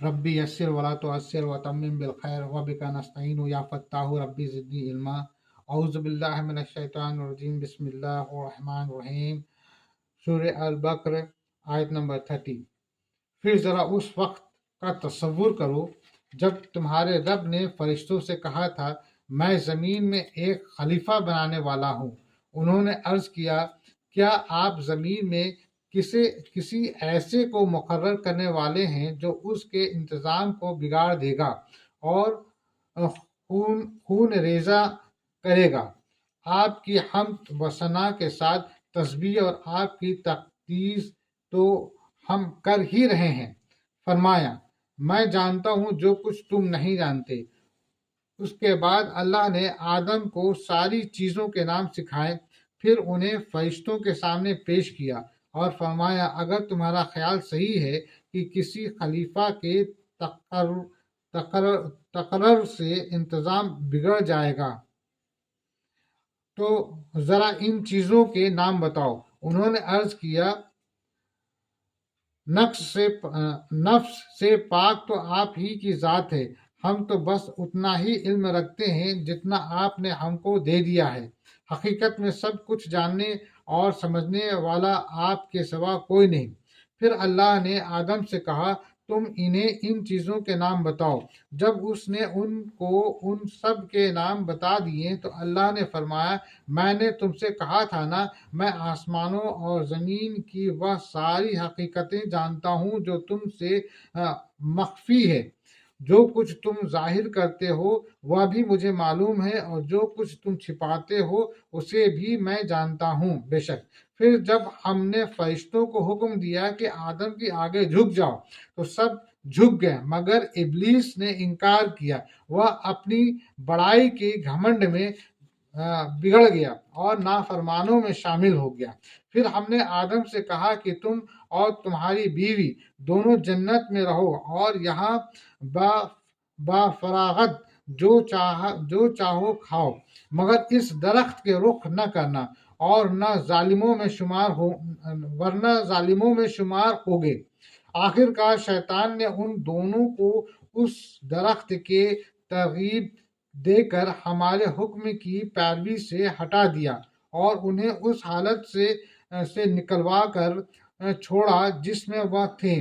रब्बी यस्सिर वला तुअस्सिर व तम्मिम बिल खैर व बिका नस्तईन या फत्ताहु रब्बी ज़िदनी इल्मा। औज़ु बिल्लाहि मिनश शैतानिर रजीम बिस्मिल्लाहिर रहमानिर रहीम। सूरह अल-बकरा आयत नंबर 30। फिर ज़रा उस वक्त का तसव्वुर करो जब तुम्हारे रब ने फरिश्तों से कहा था, मैं ज़मीन में एक खलीफा बनाने वाला हूँ। उन्होंने अर्ज़ किया, क्या आप ज़मीन में किसी ऐसे को मुकर्रर करने वाले हैं जो उसके इंतज़ाम को बिगाड़ देगा और खून रेज़ा करेगा। आपकी हम्द व सना के साथ तस्बीह और आपकी तक़दीस तो हम कर ही रहे हैं। फरमाया, मैं जानता हूँ जो कुछ तुम नहीं जानते। उसके बाद अल्लाह ने आदम को सारी चीज़ों के नाम सिखाए, फिर उन्हें फरिश्तों के सामने पेश किया और फरमाया, अगर तुम्हारा ख्याल सही है कि किसी खलीफा के तकर्रर से इंतज़ाम बिगड़ जाएगा तो ज़रा इन चीज़ों के नाम बताओ। उन्होंने अर्ज़ किया, नफ्स से पाक तो आप ही की ज़ात है, हम तो बस उतना ही इल्म रखते हैं जितना आपने हमको दे दिया है। हकीकत में सब कुछ जानने और समझने वाला आपके सिवा कोई नहीं। फिर अल्लाह ने आदम से कहा, तुम इन्हें इन चीज़ों के नाम बताओ। जब उसने उनको उन सब के नाम बता दिए तो अल्लाह ने फरमाया, मैंने तुमसे कहा था ना, मैं आसमानों और ज़मीन की वह सारी हकीकतें जानता हूँ जो तुमसे मख्फी है। जो कुछ तुम जाहिर करते हो वह भी मुझे मालूम है और जो कुछ तुम छिपाते हो उसे भी मैं जानता हूँ बेशक। फिर जब हमने फरिश्तों को हुक्म दिया कि आदम के आगे झुक जाओ तो सब झुक गए, मगर इब्लीस ने इनकार किया। वह अपनी बड़ाई के घमंड में बिगड़ गया और नाफरमानों में शामिल हो गया। फिर हमने आदम से कहा कि तुम और तुम्हारी बीवी दोनों जन्नत में रहो और यहाँ बाफरागत जो चाहो खाओ, मगर इस दरख्त के रुख न करना और न जालिमों में शुमार हो, वरना जालिमों में शुमार होगे। आखिरकार शैतान ने उन दोनों को उस दरख्त के तरगीब देकर हमारे हुक्म की पैरवी से हटा दिया और उन्हें उस हालत से निकलवा कर छोड़ा जिसमें वह थे।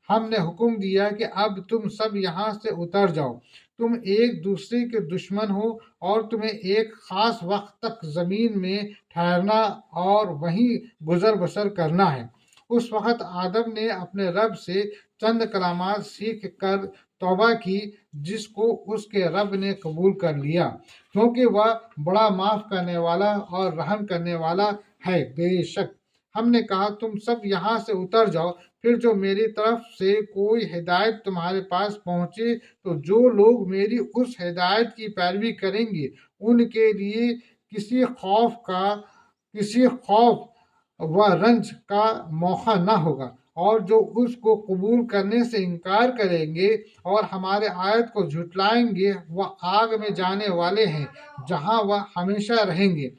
हमने हुक्म दिया कि अब तुम सब यहाँ से उतर जाओ। तुम एक दूसरे के दुश्मन हो और तुम्हें एक खास वक्त तक जमीन में ठहरना और वहीं गुजर बसर करना है। उस वक्त आदम ने अपने रब से चंद कलामात सीख कर तौबा की, जिसको उसके रब ने कबूल कर लिया, क्योंकि वह बड़ा माफ़ करने वाला और रहम करने वाला है। बेशक हमने कहा, तुम सब यहाँ से उतर जाओ। फिर जो मेरी तरफ से कोई हिदायत तुम्हारे पास पहुँचे तो जो लोग मेरी उस हिदायत की पैरवी करेंगे उनके लिए किसी खौफ व रंज का मौका न होगा, और जो उसको कबूल करने से इनकार करेंगे और हमारे आयत को झुटलाएंगे वह आग में जाने वाले हैं जहां वह हमेशा रहेंगे।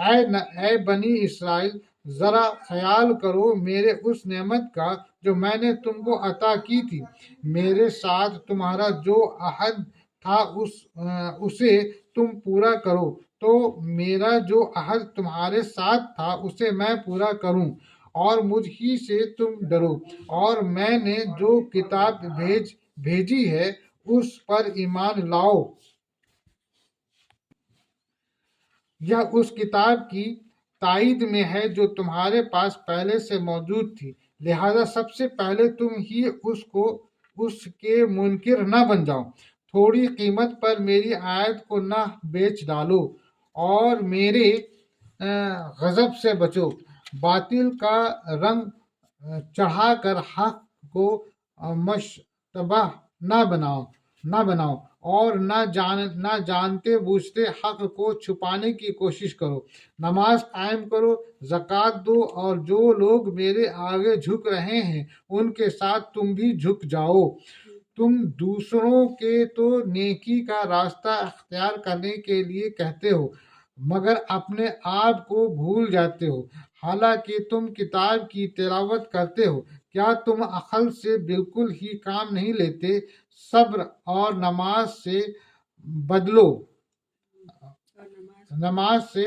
ऐ बनी इसराइल, जरा ख्याल करो मेरे उस नेमत का जो मैंने तुमको अता की थी। मेरे साथ तुम्हारा जो अहद था उसे तुम पूरा करो, तो मेरा जो अहद तुम्हारे साथ था उसे मैं पूरा करूं, और मुझ ही से तुम डरो, और मैंने जो किताब भेजी है उस पर ईमान लाओ। यह उस किताब की ताईद में है जो तुम्हारे पास पहले से मौजूद थी, लिहाजा सबसे पहले तुम ही उसके मुनकिर न बन जाओ। थोड़ी कीमत पर मेरी आयत को न बेच डालो और मेरे गज़ब से बचो। बातिल का रंग चढ़ाकर हक को मशतबा न बनाओ और न जानते बूझते हक को छुपाने की कोशिश करो। नमाज कायम करो, ज़कात दो, और जो लोग मेरे आगे झुक रहे हैं उनके साथ तुम भी झुक जाओ। तुम दूसरों के तो नेकी का रास्ता अख्तियार करने के लिए कहते हो, मगर अपने आप को भूल जाते हो। हालांकि तुम किताब की तिलावत करते हो, کیا تم عقل سے بالکل ہی کام نہیں لیتے؟ صبر اور نماز سے بدلو، نماز سے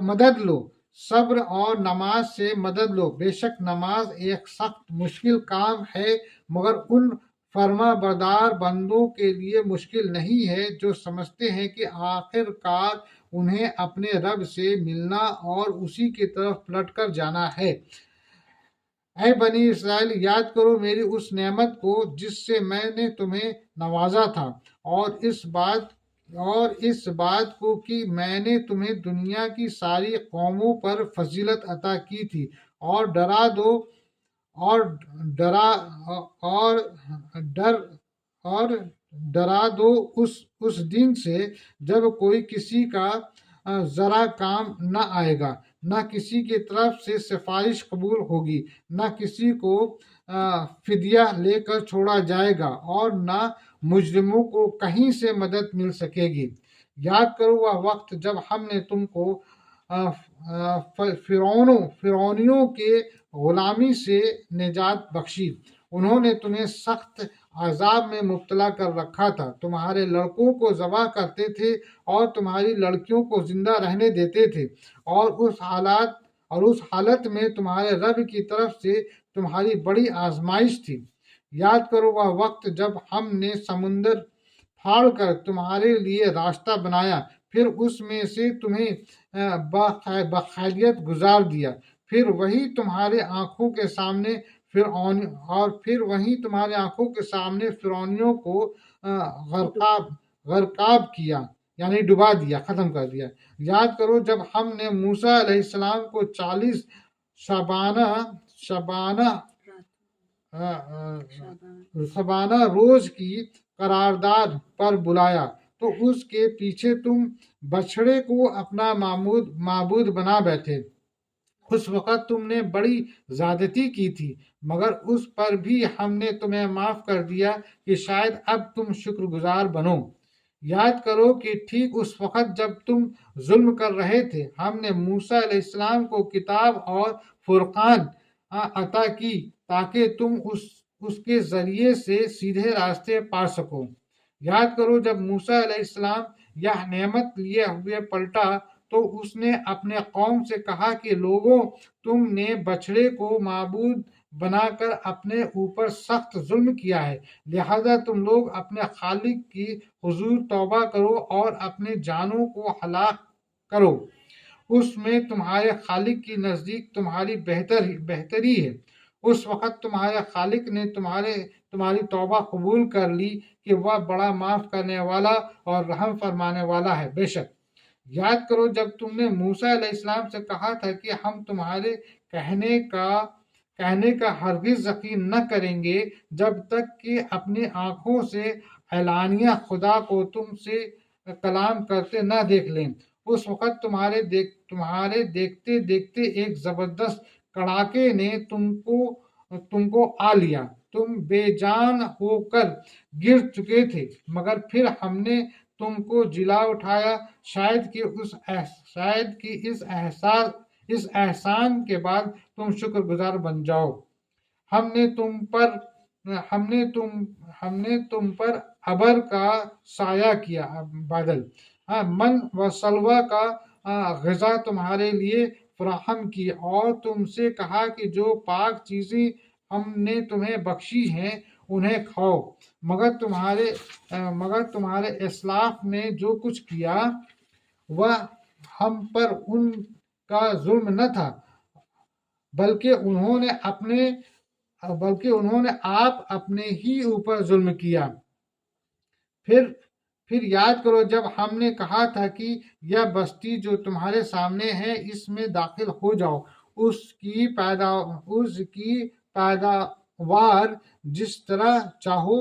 مدد لو، صبر اور نماز سے مدد لو۔ بے شک نماز ایک سخت مشکل کام ہے، مگر ان فرما بردار بندوں کے لیے مشکل نہیں ہے جو سمجھتے ہیں کہ آخر کار انہیں اپنے رب سے ملنا اور اسی کی طرف پلٹ کر جانا ہے۔ اے بنی اسرائیل، یاد کرو میری اس نعمت کو جس سے میں نے تمہیں نوازا تھا، اور اس بات کو کہ میں نے تمہیں دنیا کی ساری قوموں پر فضیلت عطا کی تھی، اور ڈرا دو اس دن سے جب کوئی کسی کا ذرا کام نہ آئے گا، نہ کسی کی طرف سے سفارش قبول ہوگی، نہ کسی کو فدیہ لے کر چھوڑا جائے گا، اور نہ مجرموں کو کہیں سے مدد مل سکے گی۔ یاد کرو وہ وقت جب ہم نے تم کو فرعونیوں کے غلامی سے نجات بخشی۔ انہوں نے تمہیں سخت عذاب میں مبتلا کر رکھا تھا، تمہارے لڑکوں کو ذبح کرتے تھے اور تمہاری لڑکیوں کو زندہ رہنے دیتے تھے، اور اس حالت میں تمہارے رب کی طرف سے تمہاری بڑی آزمائش تھی۔ یاد کرو وہ وقت جب ہم نے سمندر پھاڑ کر تمہارے لیے راستہ بنایا، پھر اس میں سے تمہیں بخیریت گزار دیا، پھر وہی تمہارے آنکھوں کے سامنے فرعونیوں کو غرقاب کیا، یعنی ڈبا دیا، ختم کر دیا۔ یاد کرو جب ہم نے موسیٰ علیہ السلام کو 40 شبانہ روز کی قرارداد پر بلایا، تو اس کے پیچھے تم بچھڑے کو اپنا معبود بنا بیٹھے۔ اس وقت تم نے بڑی زیادتی کی تھی، مگر اس پر بھی ہم نے تمہیں معاف کر دیا کہ شاید اب تم شکر گزار بنو۔ یاد کرو کہ ٹھیک اس وقت جب تم ظلم کر رہے تھے، ہم نے موسیٰ علیہ السلام کو کتاب اور فرقان عطا کی تاکہ تم اس کے ذریعے سے سیدھے راستے پا سکو۔ یاد کرو جب موسیٰ علیہ السلام یہ نعمت لیے ہوئے پلٹا تو اس نے اپنے قوم سے کہا کہ لوگوں، تم نے بچھڑے کو معبود بنا کر اپنے اوپر سخت ظلم کیا ہے، لہذا تم لوگ اپنے خالق کی حضور توبہ کرو اور اپنے جانوں کو ہلاک کرو، اس میں تمہارے خالق کی نزدیک تمہاری بہتری ہے۔ اس وقت تمہارے خالق نے تمہاری توبہ قبول کر لی کہ وہ بڑا معاف کرنے والا اور رحم فرمانے والا ہے۔ بے شک یاد کرو جب تم نے موسیٰ علیہ السلام سے کہا تھا کہ ہم تمہارے کہنے کا ہرگز یقین نہ کریں گے جب تک کہ اپنی آنکھوں سے اعلانیہ خدا کو تم سے کلام کرتے نہ دیکھ لیں۔ اس وقت تمہارے دیکھتے دیکھتے ایک زبردست کڑاکے نے تم کو آ لیا، تم بے جان ہو کر گر چکے تھے، مگر پھر ہم نے تم کو جلا اٹھایا، شاید کہ اس احسان کے بعد تم شکر گزار بن جاؤ۔ ہم نے تم پر ابر کا سایہ کیا، بادل، من و سلوہ کا غذا تمہارے لیے فراہم کی، اور تم سے کہا کہ جو پاک چیزیں ہم نے تمہیں بخشی ہیں انہیں کھاؤ، مگر تمہارے اسلاف نے جو کچھ کیا وہ ہم پر ان کا ظلم نہ تھا، بلکہ انہوں نے آپ اپنے ہی اوپر ظلم کیا۔ پھر یاد کرو جب ہم نے کہا تھا کہ یہ بستی جو تمہارے سامنے ہے اس میں داخل ہو جاؤ، اس کی پیداوار جس طرح چاہو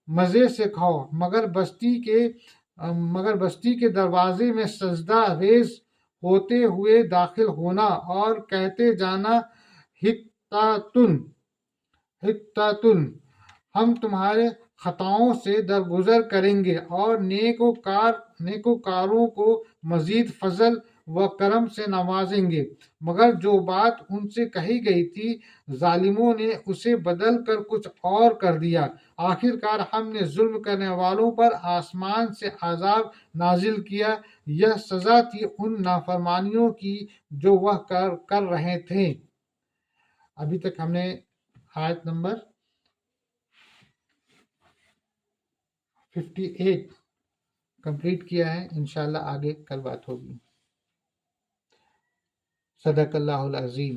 مزے سے کھاؤ، مگر بستی کے دروازے میں سجدہ ریز ہوتے ہوئے داخل ہونا اور کہتے جانا حطۃ، ہم تمہارے خطاؤں سے درگزر کریں گے اور نیکوکاروں کو مزید فضل و کرم سے نوازیں گے، مگر جو بات ان سے کہی گئی تھی ظالموں نے اسے بدل کر کچھ اور کر دیا۔ آخر کار ہم نے ظلم کرنے والوں پر آسمان سے عذاب نازل کیا، یہ سزا تھی ان نافرمانیوں کی جو وہ کر رہے تھے۔ ابھی تک ہم نے آیت نمبر 58 کمپلیٹ کیا ہے، انشاءاللہ آگے کل بات ہوگی۔ صدق اللہ العظیم۔